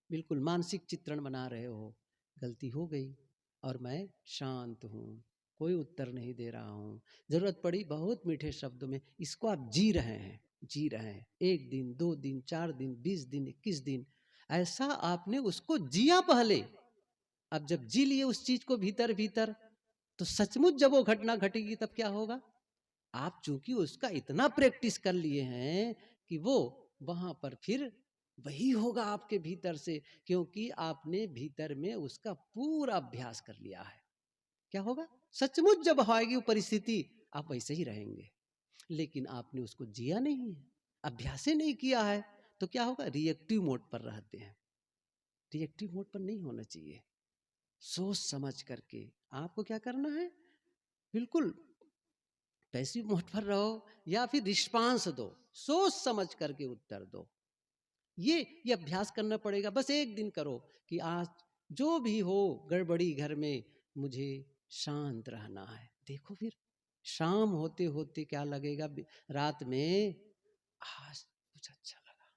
बिल्कुल मानसिक चित्रण बना रहे हो, गलती हो गई और मैं शांत हूँ, कोई उत्तर नहीं दे रहा हूँ। ज़रूरत पड़ी बहुत मीठे शब्दों में, इसको आप जी रहे हैं, जी रहे हैं। 1 दिन, 2 दिन, 4 दिन, 20 दिन, 21 दिन, ऐसा आपने उसको जिया पहले। अब जब जी लिए उस चीज़ को भीतर-भीतर, तो सचमुच जब वो घटना घटेगी तब क्या होगा? आप चूँकि उसका इतना प्रैक्टिस कर लिए हैं कि वो वहाँ पर फिर वही होगा आपके भीतर से, क्योंकि आपने भीतर में उसका पूरा अभ्यास कर लिया है। क्या होगा? सचमुच जब आएगी वो परिस्थिति, आप वैसे ही रहेंगे। लेकिन आपने उसको जिया नहीं है, अभ्यास ही नहीं किया है, तो क्या होगा? रिएक्टिव मोड पर रहते हैं। रिएक्टिव मोड पर नहीं होना चाहिए। सोच समझ करके आपको क्या करना है? बिल्कुल पैसिव मोड पर रहो या फिर रिस्पांस दो, सोच समझ करके उत्तर दो। ये अभ्यास करना पड़ेगा। बस एक दिन करो कि आज जो भी हो गड़बड़ी घर में, मुझे शांत रहना है। देखो फिर शाम होते होते क्या लगेगा, रात में आज कुछ अच्छा लगा,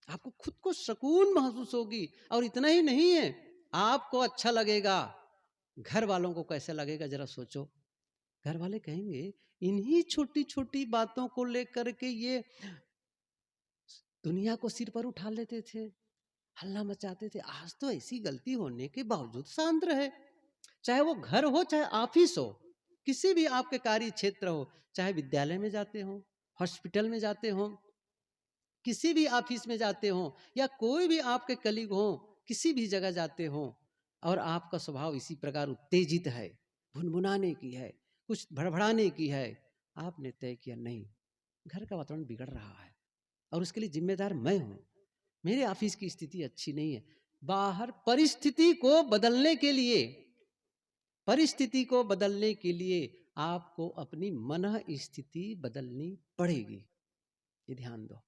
आपको खुद को सुकून महसूस होगी। और इतना ही नहीं है, आपको अच्छा लगेगा, घर वालों को कैसा लगेगा जरा सोचो। घर वाले कहेंगे इन्हीं छोटी छोटी बातों को लेकर के ये दुनिया को सिर पर उठा लेते थे, हल्ला मचाते थे, आज तो ऐसी गलती होने के बावजूद शांत रहे। चाहे वो घर हो चाहे ऑफिस हो, किसी भी आपके कार्य क्षेत्र हो, चाहे विद्यालय में जाते हो, हॉस्पिटल में जाते हो, किसी भी ऑफिस में जाते हो, या कोई भी आपके कलीग हो, किसी भी जगह जाते हो और आपका स्वभाव इसी प्रकार उत्तेजित है, भुनभुनाने की है, कुछ भड़बड़ाने की है, आपने तय किया नहीं, घर का वातावरण बिगड़ रहा है और उसके लिए जिम्मेदार मैं हूं, मेरे ऑफिस की स्थिति अच्छी नहीं है। बाहर परिस्थिति को बदलने के लिए, परिस्थिति को बदलने के लिए आपको अपनी मन स्थिति बदलनी पड़ेगी। ये ध्यान दो,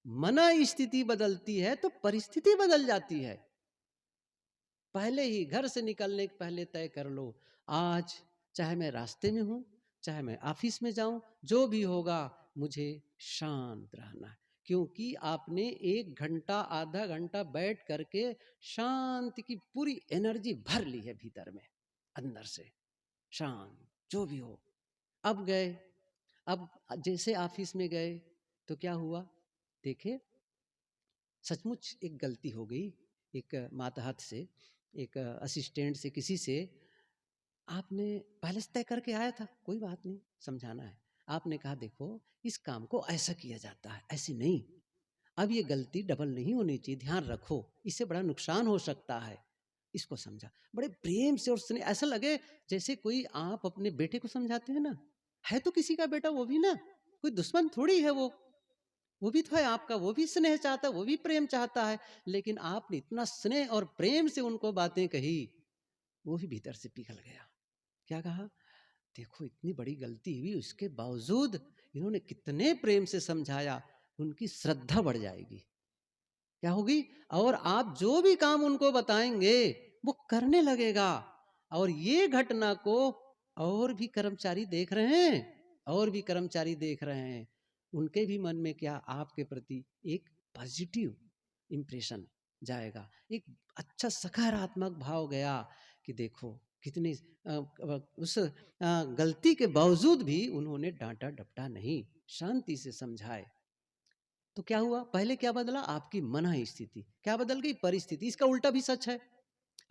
मन स्थिति बदलती है तो परिस्थिति बदल जाती है। पहले ही घर से निकलने के पहले तय कर लो, आज चाहे मैं रास्ते में हूं, चाहे मैं ऑफिस में जाऊं, जो भी होगा मुझे शांत रहना है। क्योंकि आपने 1 घंटा आधा घंटा बैठ करके शांति की पूरी एनर्जी भर ली है भीतर में, अंदर से शांत, जो भी हो। अब गए, अब जैसे ऑफिस में गए तो क्या हुआ, देखे सचमुच एक गलती हो गई, एक मातहत से, एक असिस्टेंट से, किसी से आपने पहले से तय करके आया था, कोई बात नहीं, समझाना है। आपने कहा देखो इस काम को ऐसा किया जाता है, ऐसे नहीं, अब ये गलती डबल नहीं होनी चाहिए, ध्यान रखो, इससे बड़ा नुकसान हो सकता है। इसको समझा बड़े प्रेम से और स्नेह, ऐसा लगे जैसे कोई आप अपने बेटे को समझाते हैं ना, है तो किसी का बेटा वो भी ना, कोई दुश्मन थोड़ी है वो भी तो है आपका, वो भी स्नेह चाहता है, वो भी प्रेम चाहता है। लेकिन आपने इतना स्नेह और प्रेम से उनको बातें कही, वो भी भीतर से पिघल गया। क्या कहा, देखो इतनी बड़ी गलती हुई, उसके बावजूद इन्होंने कितने प्रेम से समझाया, उनकी श्रद्धा बढ़ जाएगी। क्या होगी, और आप जो भी काम उनको बताएंगे वो करने लगेगा। और ये घटना को और भी कर्मचारी देख रहे हैं, और भी कर्मचारी देख रहे हैं, उनके भी मन में क्या, आपके प्रति एक पॉजिटिव इंप्रेशन जाएगा, एक अच्छा सकारात्मक भाव गया कि देखो कितनी उस गलती के बावजूद भी उन्होंने डांटा डपटा नहीं, शांति से समझाए। तो क्या हुआ, पहले क्या बदला, आपकी मन स्थिति क्या बदल गई, परिस्थिति। इसका उल्टा भी सच है,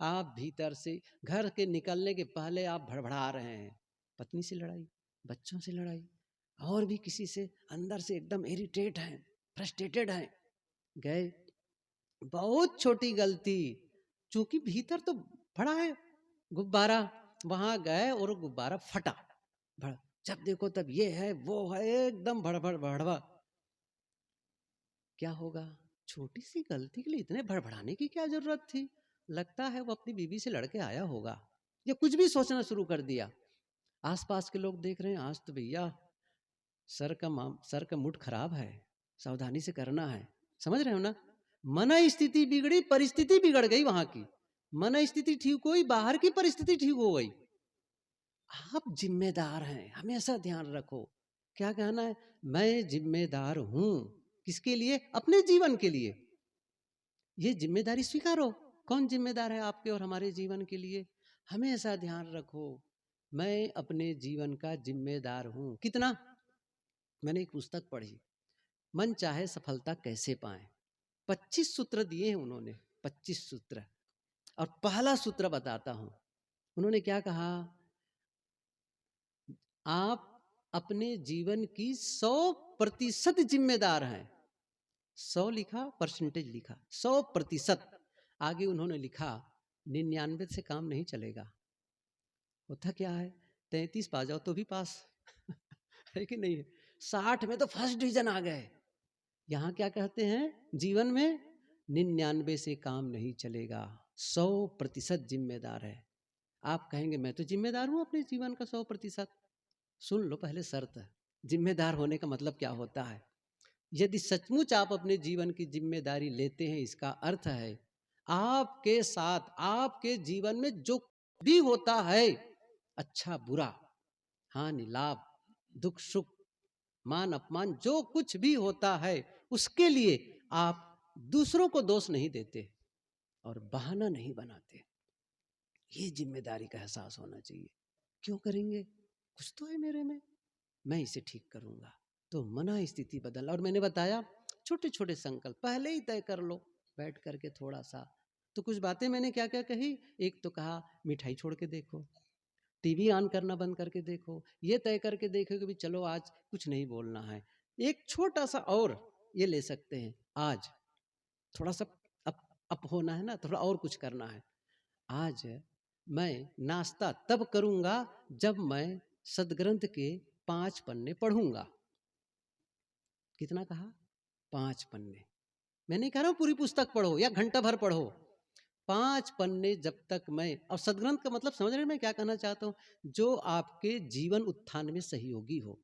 आप भीतर से घर के निकलने के पहले आप भड़बड़ा रहे हैं, पत्नी से लड़ाई, बच्चों से लड़ाई, और भी किसी से, अंदर से एकदम इरिटेट हैं, फ्रस्ट्रेटेड हैं, गए, बहुत छोटी गलती, चूंकि भीतर तो फटा है गुब्बारा, वहां गए और गुब्बारा फटा, भड़, जब देखो तब ये है वो है, एकदम भड़बड़ भड़बड़। क्या होगा, छोटी सी गलती के लिए इतने भड़बड़ाने की क्या जरूरत थी, लगता है वो अपनी बीवी से लड़के आया होगा, या कुछ भी सोचना शुरू कर दिया। आसपास के लोग देख रहे हैं, आज तो भैया सर का मूड खराब है, सावधानी से करना है। समझ रहे हो ना, मन स्थिति बिगड़ी, परिस्थिति बिगड़ गई वहां की। मन स्थिति ठीक हुई, बाहर की परिस्थिति ठीक हो गई। आप जिम्मेदार हैं, हमेशा ध्यान रखो। क्या कहना है, मैं जिम्मेदार हूं, किसके लिए, अपने जीवन के लिए। ये जिम्मेदारी स्वीकारो। कौन जिम्मेदार है आपके और हमारे जीवन के लिए? हमेशा ध्यान रखो, मैं अपने जीवन का जिम्मेदार हूं। कितना? मैंने एक पुस्तक पढ़ी, मन चाहे सफलता कैसे पाए। 25 सूत्र दिए हैं उन्होंने, 25 सूत्र। और पहला सूत्र बताता हूं, उन्होंने क्या कहा? आप अपने जीवन की 100% जिम्मेदार हैं। 100 लिखा, परसेंटेज लिखा, 100%। आगे उन्होंने लिखा 99 से काम नहीं चलेगा। होता क्या है, 33 पा जाओ तो भी पास है कि नहीं है? 60 में तो फर्स्ट डिवीजन आ गए। यहाँ क्या कहते हैं, जीवन में 99 से काम नहीं चलेगा, 100% जिम्मेदार है। आप कहेंगे मैं तो जिम्मेदार हूं अपने जीवन का 100%। सुन लो पहले शर्त, जिम्मेदार होने का मतलब क्या होता है। यदि सचमुच आप अपने जीवन की जिम्मेदारी लेते हैं, इसका अर्थ है आपके साथ आपके जीवन में जो भी होता है, अच्छा बुरा, हानि लाभ, दुख सुख, मान अपमान, जो कुछ भी होता है, उसके लिए आप दूसरों को दोष नहीं देते और बहाना नहीं बनाते। ये जिम्मेदारी का एहसास होना चाहिए। क्यों करेंगे? कुछ तो है मेरे में, मैं इसे ठीक करूंगा। तो मना स्थिति बदल। और मैंने बताया छोटे छोटे संकल्प पहले ही तय कर लो, बैठ करके थोड़ा सा। तो कुछ बातें मैंने क्या क्या कही। एक तो कहा मिठाई छोड़ के देखो, टीवी ऑन करना बंद करके देखो, ये तय करके देखो कि भी चलो आज कुछ नहीं बोलना है। एक छोटा सा और ये ले सकते हैं, आज थोड़ा सा अप होना है ना, थोड़ा और कुछ करना है। आज मैं नाश्ता तब करूंगा जब मैं सदग्रंथ के 5 पन्ने पढ़ूंगा। कितना कहा? 5 पन्ने। मैं नहीं कह रहा हूं पूरी पुस्तक पढ़ो या घंटा भर पढ़ो, 5 पन्ने जब तक मैं। और सदग्रंथ का मतलब समझ रहे हैं मैं क्या कहना चाहता हूं? जो आपके जीवन उत्थान में सहयोगी हो,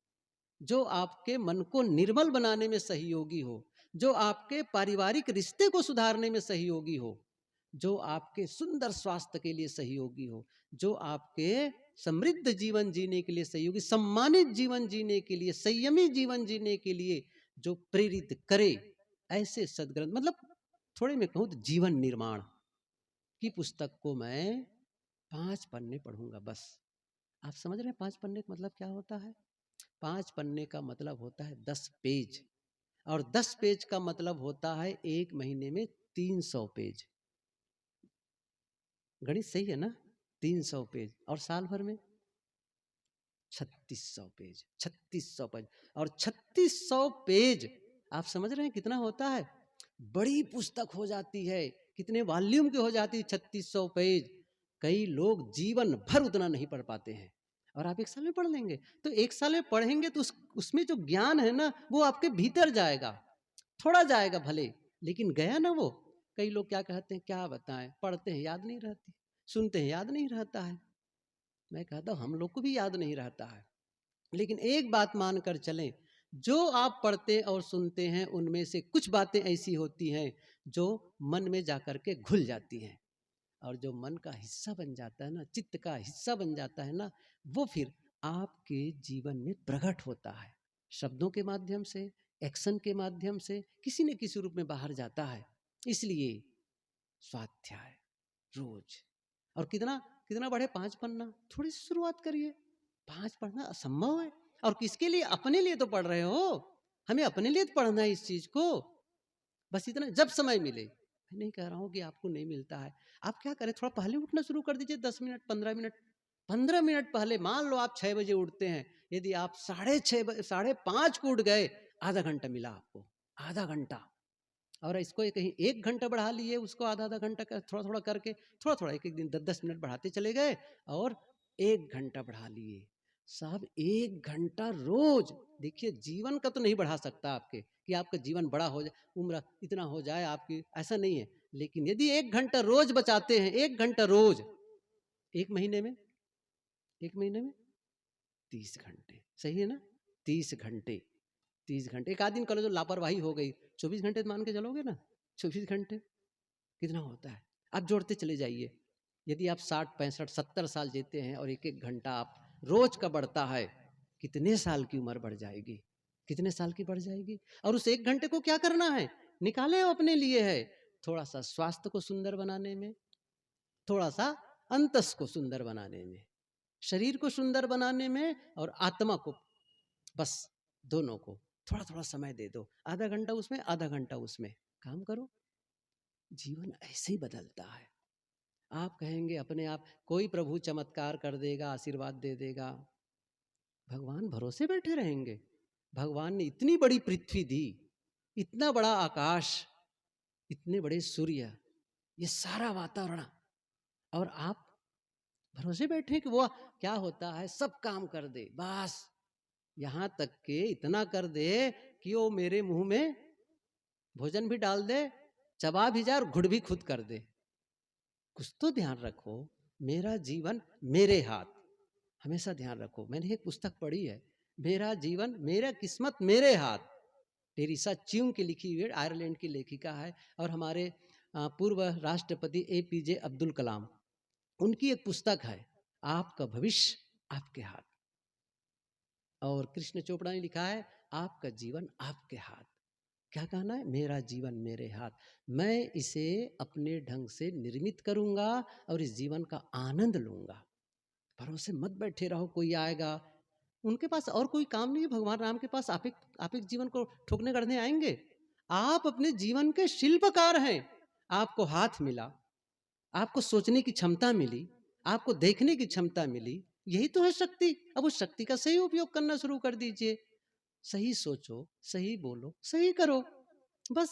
जो आपके मन को निर्मल बनाने में सहयोगी हो, जो आपके पारिवारिक रिश्ते को सुधारने में सहयोगी हो, जो आपके सुंदर स्वास्थ्य के लिए सहयोगी हो, जो आपके समृद्ध जीवन जीने के लिए सहयोगी, सम्मानित जीवन जीने के लिए, संयमी जीवन जीने के लिए जो प्रेरित करे, ऐसे सदग्रंथ, मतलब थोड़े में कहूं तो जीवन निर्माण की पुस्तक को मैं 5 पन्ने पढ़ूंगा बस। आप समझ रहे हैं 5 पन्ने का मतलब क्या होता है? 5 पन्ने का मतलब होता है 10 पेज, और 10 पेज का मतलब होता है 1 महीने में 300 पेज। गणित सही है ना? 300 पेज, और साल भर में 3600 पेज। 3600 पेज, और 3600 पेज आप समझ रहे हैं कितना होता है? बड़ी पुस्तक हो जाती है। कितने वॉल्यूम की हो जाती है? 3600 पेज। कई लोग जीवन भर उतना नहीं पढ़ पाते हैं, और आप 1 साल में पढ़ लेंगे। तो 1 साल में पढ़ेंगे तो उसमें जो ज्ञान है ना, वो आपके भीतर जाएगा। थोड़ा जाएगा भले, लेकिन गया ना वो। कई लोग क्या कहते हैं, क्या बताएं, पढ़ते हैं याद नहीं रहती, सुनते हैं याद नहीं रहता है। मैं कहता हूं हम लोग को भी याद नहीं रहता है, लेकिन एक बात मानकर चलें, जो आप पढ़ते और सुनते हैं उनमें से कुछ बातें ऐसी होती हैं जो मन में जाकर के घुल जाती हैं, और जो मन का हिस्सा बन जाता है ना, चित्त का हिस्सा बन जाता है ना, वो फिर आपके जीवन में प्रकट होता है, शब्दों के माध्यम से, एक्शन के माध्यम से, किसी न किसी रूप में बाहर जाता है। इसलिए स्वाध्याय रोज। और कितना कितना बढ़े? 5 पन्ना। थोड़ी सी शुरुआत करिए। 5 पढ़ना असंभव है। और किसके लिए? अपने लिए तो पढ़ रहे हो। हमें अपने लिए तो पढ़ना है इस चीज को। बस इतना, जब समय मिले। मैं नहीं कह रहा हूं कि आपको नहीं मिलता है। आप क्या करें, थोड़ा पहले उठना शुरू कर दीजिए, 10 मिनट, 15 मिनट। 15 मिनट पहले, मान लो आप 6 बजे उठते हैं, यदि आप 6:30 5:30 को उठ गए, आधा घंटा मिला आपको, आधा घंटा। और इसको कहीं 1 घंटा बढ़ा लिए, उसको आधा आधा घंटा कर, थोड़ा थोड़ा करके, थोड़ा थोड़ा एक एक दिन 10-10 मिनट बढ़ाते चले गए, और 1 घंटा बढ़ा लिए। साहब 1 घंटा रोज। देखिए जीवन का तो नहीं बढ़ा सकता आपके, कि आपका जीवन बड़ा हो जाए, उम्र इतना हो जाए आपकी, ऐसा नहीं है। लेकिन यदि 1 घंटा रोज बचाते हैं, 1 घंटा रोज, 1 महीने में, 1 महीने में 30 घंटे, सही है ना? 30 घंटे, 30 घंटे। एक आध दिन करो जो लापरवाही हो गई, 24 घंटे मान के चलोगे ना, 24 घंटे कितना होता है? आप जोड़ते चले जाइए। यदि आप 60, 65, 70 साल जीते हैं और 1-1 घंटा आप रोज का बढ़ता है, कितने साल की उम्र बढ़ जाएगी? कितने साल की बढ़ जाएगी? और उस 1 घंटे को क्या करना है? निकाले अपने लिए है। थोड़ा सा स्वास्थ्य को सुंदर बनाने में, थोड़ा सा अंतस को सुंदर बनाने में, शरीर को सुंदर बनाने में और आत्मा को, बस दोनों को थोड़ा थोड़ा समय दे दो। आधा घंटा उसमें, आधा घंटा उसमें काम करो। जीवन ऐसे ही बदलता है। आप कहेंगे अपने आप कोई प्रभु चमत्कार कर देगा, आशीर्वाद दे देगा, भगवान भरोसे बैठे रहेंगे? भगवान ने इतनी बड़ी पृथ्वी दी, इतना बड़ा आकाश, इतने बड़े सूर्य, ये सारा वातावरण, और आप भरोसे बैठे कि वो क्या होता है, सब काम कर दे, बस यहां तक के इतना कर दे कि वो मेरे मुंह में भोजन भी डाल दे, चबा भी जाए और घुट भी खुद कर दे। कुछ तो ध्यान रखो, मेरा जीवन मेरे हाथ, हमेशा ध्यान रखो। मैंने एक पुस्तक पढ़ी है, मेरा जीवन मेरा किस्मत मेरे हाथ, टेरिसा च्यूंग की लिखी हुई, आयरलैंड की लेखिका है, और हमारे पूर्व राष्ट्रपति एपीजे अब्दुल कलाम, उनकी एक पुस्तक है, आपका भविष्य आपके हाथ। और कृष्ण चोपड़ा ने लिखा है, आपका जीवन आपके हाथ। क्या कहना है? मेरा जीवन मेरे हाथ, मैं इसे अपने ढंग से निर्मित करूंगा और इस जीवन का आनंद लूंगा। भरोसे मत बैठे रहो कोई आएगा, उनके पास और कोई काम नहीं है, भगवान राम के पास आप एक जीवन को ठोकने गढ़ने आएंगे? आप अपने जीवन के शिल्पकार हैं। आपको हाथ मिला, आपको सोचने की क्षमता मिली, आपको देखने की क्षमता मिली, यही तो है शक्ति। अब उस शक्ति का सही उपयोग करना शुरू कर दीजिए। सही सोचो, सही बोलो, सही करो, बस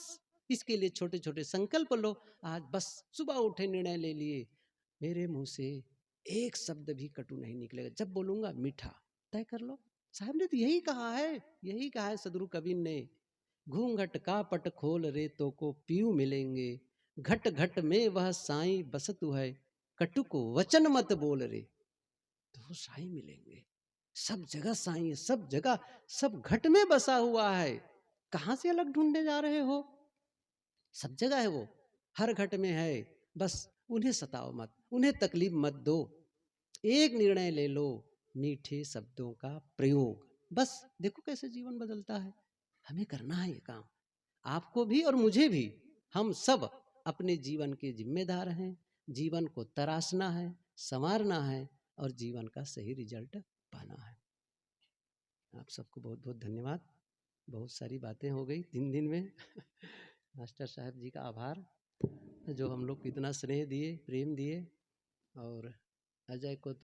इसके लिए छोटे छोटे संकल्प लो। आज बस सुबह उठे निर्णय ले लिए, मेरे मुंह से एक शब्द भी कटु नहीं निकलेगा, जब बोलूंगा मीठा। तय कर लो। साहब ने तो यही कहा है, यही कहा है सदगुरु कबीर ने, घूंघट का पट खोल रे तो को पीऊ मिलेंगे, घट घट में वह साई बसतु है, कटु को वचन मत बोल रे तो वो साई मिलेंगे। सब जगह साई है, सब जगह, सब घट में बसा हुआ है। कहां से अलग ढूंढने जा रहे हो? सब जगह है वो, हर घट में है। बस उन्हें सताओ मत, उन्हें तकलीफ मत दो। एक निर्णय ले लो, मीठे शब्दों का प्रयोग, बस देखो कैसे जीवन बदलता है। हमें करना है ये काम, आपको भी और मुझे भी। हम सब अपने जीवन के जिम्मेदार हैं। जीवन को तराशना है, संवारना है और जीवन का सही रिजल्ट पाना है। आप सबको बहुत बहुत धन्यवाद। बहुत सारी बातें हो गई 3 दिन में। मास्टर साहब जी का आभार, जो हम लोग को इतना स्नेह दिए, प्रेम दिए, और अजय को